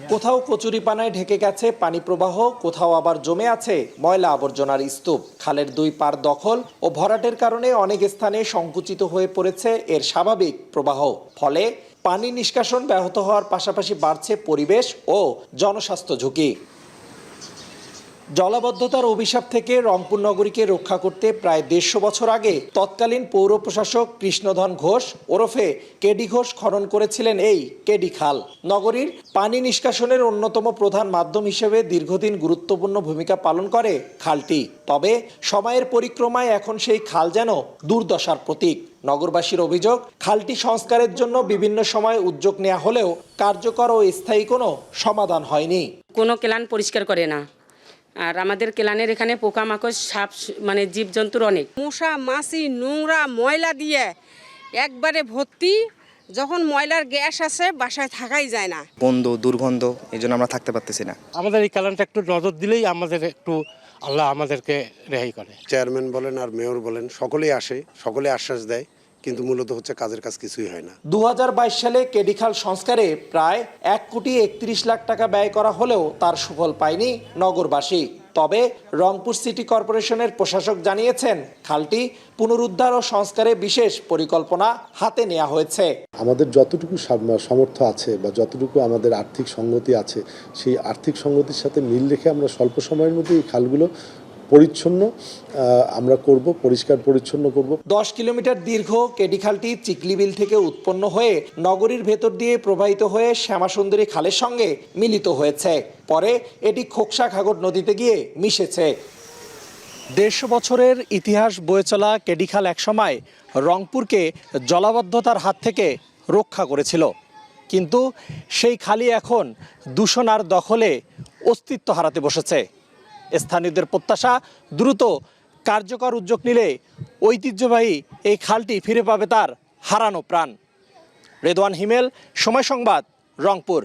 কোথাও কচুরিপানায় ঢেকে গেছে পানি প্রবাহ, কোথাও আবার জমে আছে ময়লা আবর্জনার স্তূপ। খালের দুই পার দখল ও ভরাটের কারণে অনেক স্থানে সংকুচিত হয়ে পড়েছে এর স্বাভাবিক প্রবাহ। ফলে পানি নিষ্কাশন ব্যাহত হওয়ার পাশাপাশি বাড়ছে পরিবেশ ও জনস্বাস্থ্য ঝুঁকি। জলাবদ্ধতার অভিশাপ থেকে রংপুর নগরীকে রক্ষা করতে প্রায় ১৫০ বছর আগে তৎকালীন পৌর প্রশাসক কৃষ্ণধন ঘোষ ওরফে কেডি ঘোষ খনন করেছিলেন এই কেডি খাল। নগরীর পানি নিষ্কাশনের অন্যতম প্রধান মাধ্যম হিসেবে দীর্ঘদিন গুরুত্বপূর্ণ ভূমিকা পালন করে খালটি। তবে সময়ের পরিক্রমায় এখন সেই খাল যেন দুর্দশার প্রতীক। নগরবাসীর অভিযোগ, খালটি সংস্কারের জন্য বিভিন্ন সময় উদ্যোগ নেওয়া হলেও কার্যকর ও স্থায়ী কোনো সমাধান হয়নি। কোনো কেলান পরিষ্কার করে না, আর আমাদের কেলানের এখানে পোকামাকড়, সাপ, মানে জীবজন্তুর অনেক। মশা মাছি নোংরা ময়লা দিয়ে একবারে ভর্তি। যখন ময়লার গ্যাস আসে বাসায় থাকাই যায় না, গন্ধ দুর্গন্ধ, এই জন্য আমরা থাকতে পারতেছি না। আমাদের এই কেলানটা একটু নজর দিলেই আমাদের একটু আল্লাহ আমাদেরকে রেহাই করে। চেয়ারম্যান বলেন আর মেয়র বলেন সকলেই আসে, সকলে আশ্বাস দেয়, কিন্তু মূলত হচ্ছে কাজের কাজ কিছুই হয় না। ২০২২ সালে কেডিখাল সংস্কারে প্রায় ১,৩১,০০,০০০ টাকা ব্যয় করা হলেও তার সুফল পায়নি নগরবাসী। তবে রংপুর সিটি কর্পোরেশনের প্রশাসক জানিয়েছেন, খালটি পুনরুদ্ধার ও সংস্কারে বিশেষ পরিকল্পনা হাতে নেওয়া হয়েছে। আমাদের যতটুকু সামর্থ্য আছে বা যতটুকু আমাদের আর্থিক সঙ্গতি আছে, সেই আর্থিক সঙ্গতির সাথে মিল রেখে আমরা স্বল্প সময়ের মধ্যে এই খালগুলো পরিচ্ছন্ন আমরা করব, পরিষ্কার পরিচ্ছন্ন করব। ১০ কিলোমিটার দীর্ঘ কেডিখালটি চিকলিবিল থেকে উৎপন্ন হয়ে নগরীর ভেতর দিয়ে প্রবাহিত হয়ে শ্যামাসুন্দরী খালের সঙ্গে মিলিত হয়েছে। পরে এটি খোকসা ঘাঘর নদীতে গিয়ে মিশেছে। ১৫০ বছরের ইতিহাস বয়ে চলা কেডিখাল একসময় রংপুরকে জলাবদ্ধতার হাত থেকে রক্ষা করেছিল, কিন্তু সেই খালই এখন দূষণ আর দখলে অস্তিত্ব হারাতে বসেছে। স্থানীয়দের প্রত্যাশা, দ্রুত কার্যকর উদ্যোগ নিলে ঐতিহ্যবাহী এই খালটি ফিরে পাবে তার হারানো প্রাণ। রেদওয়ান হিমেল, সময় সংবাদ, রংপুর।